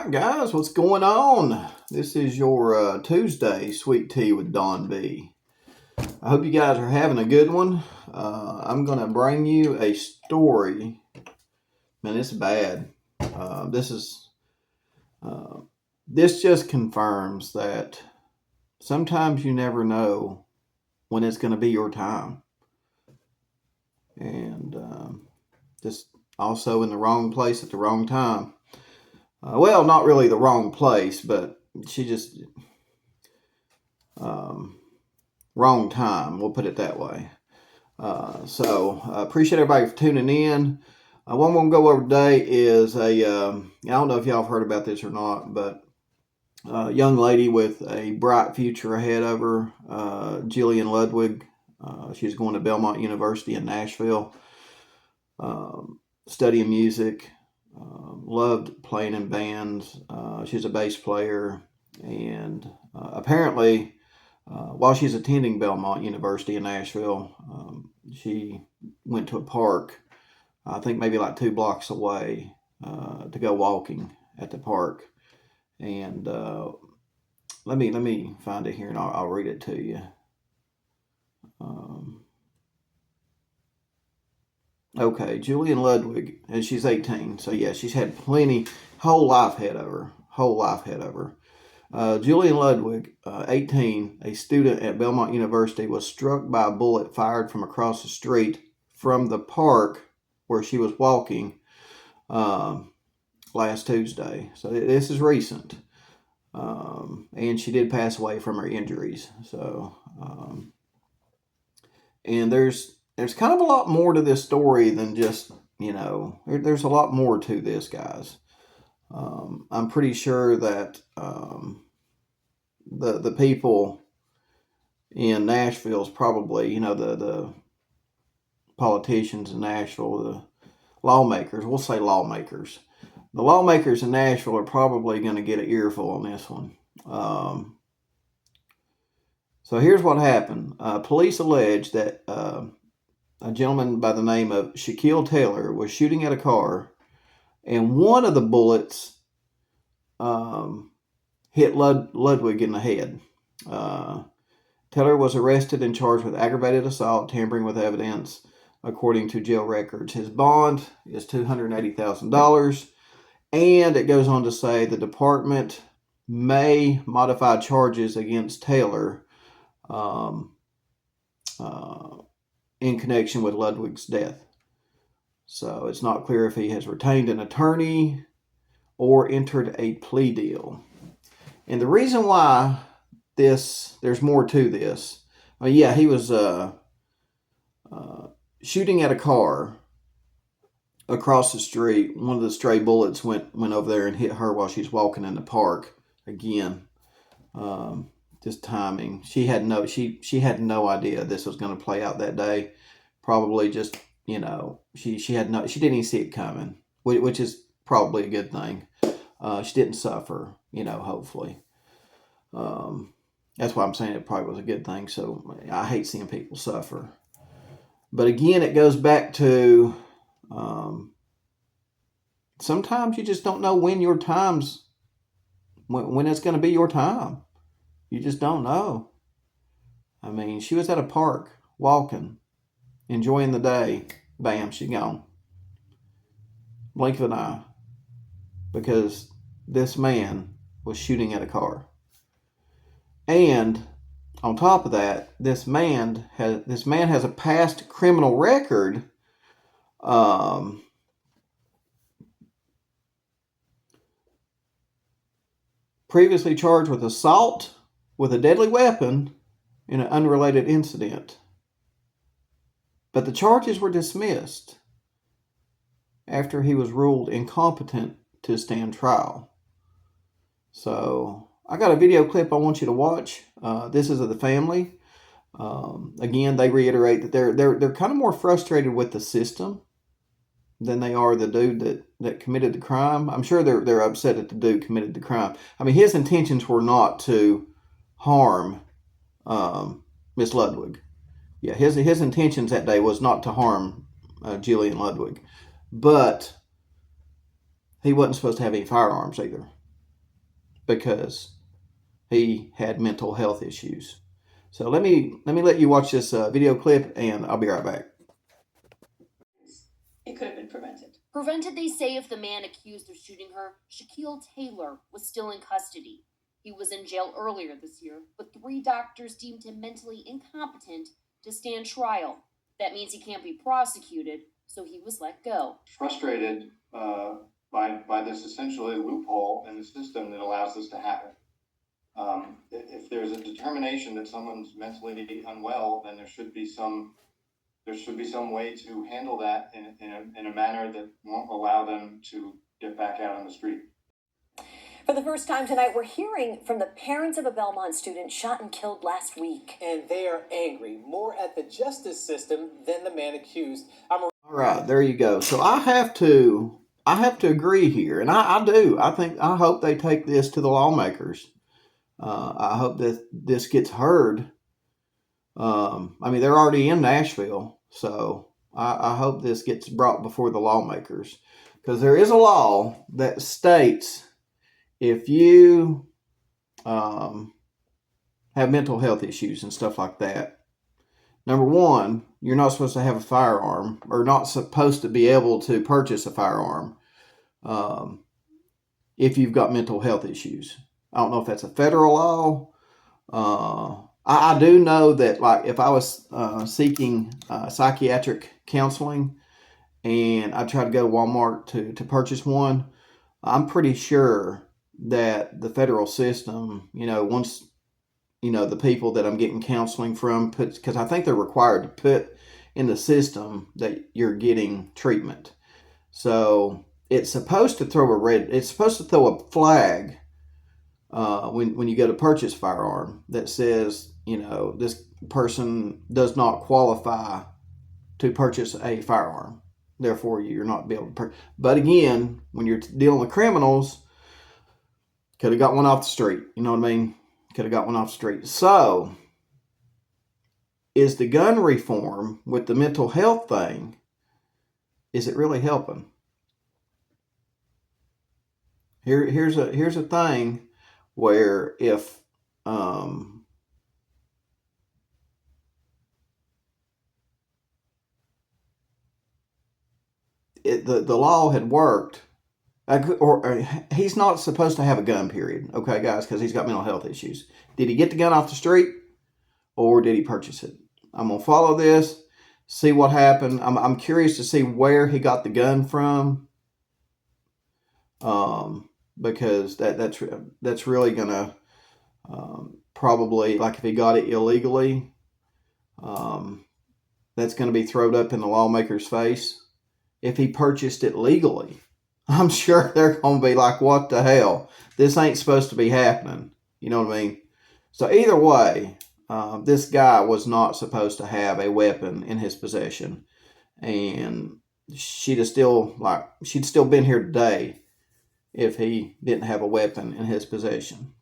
Alright guys, what's going on? This is your Tuesday Sweet Tea with Don B. I hope you guys are having a good one. I'm going to bring you a story. Man, it's bad. This just confirms that sometimes you never know when it's going to be your time. And just also in the wrong place at the wrong time. Well, not really the wrong place, but she just, wrong time, we'll put it that way. So I appreciate everybody for tuning in. What I'm going to go over today is I don't know if y'all have heard about this or not, but a young lady with a bright future ahead of her, Jillian Ludwig. She's going to Belmont University in Nashville, studying music. Loved playing in bands. She's a bass player, and apparently while she's attending Belmont University in Nashville, she went to a park, I think maybe like 2 blocks away, to go walking at the park. And let me find it here, and I'll read it to you. Okay, Jillian Ludwig, and she's 18, so yeah, she's had whole life ahead of her. Jillian Ludwig, 18, a student at Belmont University, was struck by a bullet fired from across the street from the park where she was walking last Tuesday. So this is recent, and she did pass away from her injuries. So, and there's kind of a lot more to this story than just, there's a lot more to this, guys. I'm pretty sure that the people in Nashville is probably, the politicians in Nashville, the lawmakers, we'll say lawmakers. The lawmakers in Nashville are probably going to get an earful on this one. So here's what happened. Police allege that a gentleman by the name of Shaquille Taylor was shooting at a car, and one of the bullets hit Ludwig in the head. Taylor was arrested and charged with aggravated assault, tampering with evidence, according to jail records. His bond is $280,000, and it goes on to say the department may modify charges against Taylor in connection with Ludwig's death. So it's not clear if he has retained an attorney or entered a plea deal. And the reason why there's more to this. He was shooting at a car across the street. One of the stray bullets went over there and hit her while she's walking in the park. Again, just timing. She had no idea this was going to play out that day. Probably just, she didn't even see it coming, which is probably a good thing. She didn't suffer, hopefully. That's why I'm saying it probably was a good thing. So I hate seeing people suffer. But again, it goes back to sometimes you just don't know when when it's going to be your time. You just don't know. I mean, she was at a park walking, enjoying the day. Bam, she's gone. Blink of an eye. Because this man was shooting at a car. And on top of that, this man has a past criminal record. Previously charged with assault with a deadly weapon in an unrelated incident. But the charges were dismissed after he was ruled incompetent to stand trial. So I got a video clip I want you to watch. This is of the family. Again, they reiterate that they're kind of more frustrated with the system than they are the dude that committed the crime. I'm sure they're upset that the dude committed the crime. I mean, his intentions were not to harm Miss Ludwig. Yeah, his intentions that day was not to harm Jillian Ludwig. But he wasn't supposed to have any firearms either. because he had mental health issues. So let me let you watch this video clip, and I'll be right back. It could have been prevented. Prevented, they say, if the man accused of shooting her, Shaquille Taylor, was still in custody. He was in jail earlier this year, but 3 doctors deemed him mentally incompetent to stand trial. That means he can't be prosecuted, so he was let go. Frustrated by this essentially loophole in the system that allows this to happen. If there's a determination that someone's mentally unwell, then there should be some way to handle that in a manner that won't allow them to get back out on the street. For the first time tonight, we're hearing from the parents of a Belmont student shot and killed last week. And they are angry, more at the justice system than the man accused. All right, there you go. So I have to agree here, and I do. I hope they take this to the lawmakers. I hope that this gets heard. They're already in Nashville, so I hope this gets brought before the lawmakers, because there is a law that states if you have mental health issues and stuff like that, number one, you're not supposed to have a firearm, or not supposed to be able to purchase a firearm if you've got mental health issues. I don't know if that's a federal law. I do know that, like, if I was seeking psychiatric counseling and I tried to go to Walmart to purchase one, I'm pretty sure that the federal system, once, the people that I'm getting counseling from because I think they're required to put in the system that you're getting treatment. So it's supposed to throw a flag when you go to purchase a firearm that says, this person does not qualify to purchase a firearm. Therefore, you're not be able to purchase. But again, when you're dealing with criminals, could have got one off the street. You know what I mean? Could have got one off the street. So, is the gun reform with the mental health thing, is it really helping? Here's a thing where if the law had worked, or he's not supposed to have a gun, period. Okay, guys, because he's got mental health issues. Did he get the gun off the street, or did he purchase it? I'm gonna follow this, see what happened. I'm curious to see where he got the gun from, because that's really gonna probably, like, if he got it illegally, that's gonna be thrown up in the lawmaker's face. If he purchased it legally, I'm sure they're going to be like, what the hell? This ain't supposed to be happening. You know what I mean? So either way, this guy was not supposed to have a weapon in his possession. And she'd still been here today if he didn't have a weapon in his possession.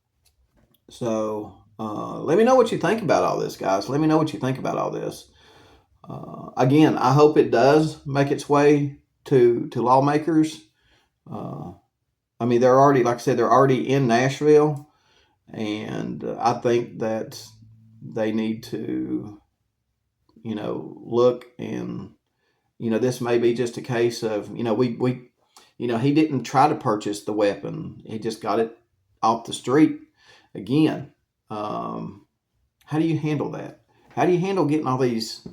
So let me know what you think about all this, guys. Let me know what you think about all this. Again, I hope it does make its way to lawmakers. They're already, like I said, they're already in Nashville, and I think that they need to, look, and, this may be just a case of, he didn't try to purchase the weapon. He just got it off the street. Again, how do you handle that? How do you handle getting all these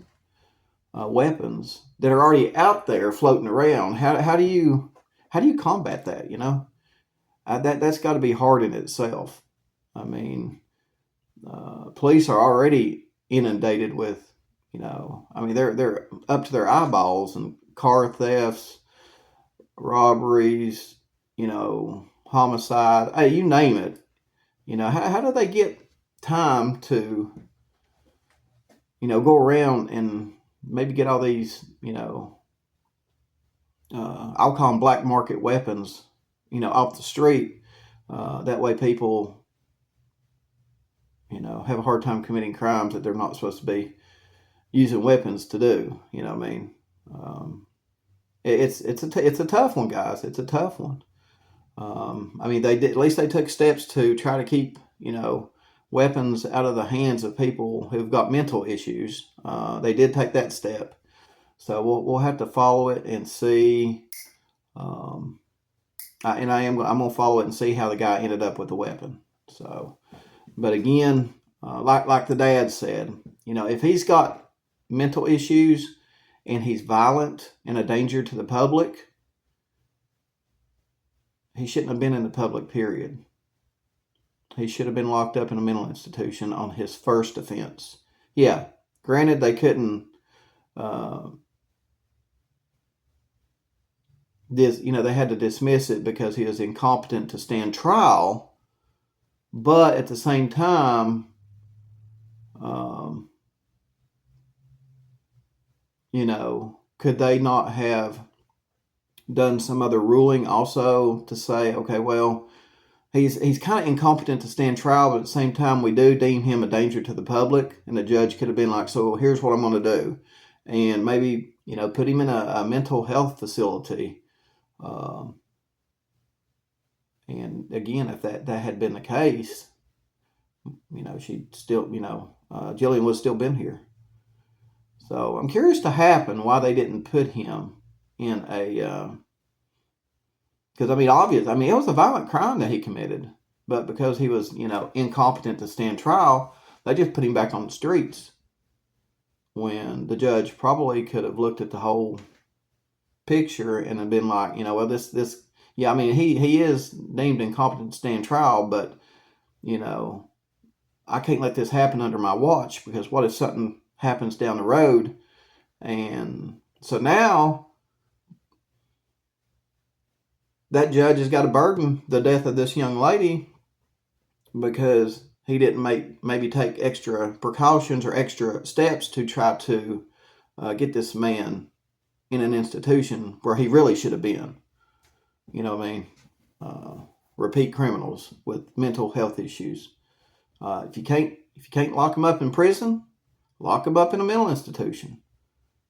weapons that are already out there floating around? How do you combat that? That's got to be hard in itself. Police are already inundated with, they're up to their eyeballs in car thefts, robberies, homicide. Hey, you name it. How do they get time to, go around and maybe get all these, I'll call them black market weapons, off the street. That way people, have a hard time committing crimes that they're not supposed to be using weapons to do. You know what I mean? It's a tough one, guys. It's a tough one. I mean, they did, at least they took steps to try to keep, weapons out of the hands of people who've got mental issues. They did take that step. So we'll have to follow it and see. I'm going to follow it and see how the guy ended up with the weapon. So, but again, like the dad said, if he's got mental issues and he's violent and a danger to the public, he shouldn't have been in the public, period. He should have been locked up in a mental institution on his first offense. Yeah, granted they couldn't, they had to dismiss it because he was incompetent to stand trial. But at the same time, could they not have done some other ruling also to say, okay, well, he's kind of incompetent to stand trial, but at the same time, we do deem him a danger to the public, and the judge could have been like, so here's what I'm going to do, and maybe put him in a mental health facility. And again, if that had been the case, she'd still, Jillian would have still been here. So I'm curious to happen why they didn't put him in a, because it was a violent crime that he committed, but because he was, incompetent to stand trial, they just put him back on the streets. When the judge probably could have looked at the whole picture and have been like, he is deemed incompetent to stand trial, but I can't let this happen under my watch, because what if something happens down the road? And so now that judge has got to burden the death of this young lady because he didn't maybe take extra precautions or extra steps to try to get this man in an institution where he really should have been. Repeat criminals with mental health issues. If you can't lock them up in prison, lock them up in a mental institution,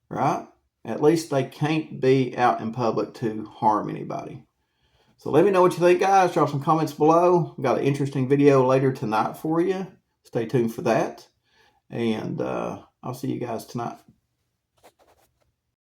right? At least they can't be out in public to harm anybody. So let me know what you think, guys. Drop some comments below. We've got an interesting video later tonight for you. Stay tuned for that. And I'll see you guys tonight.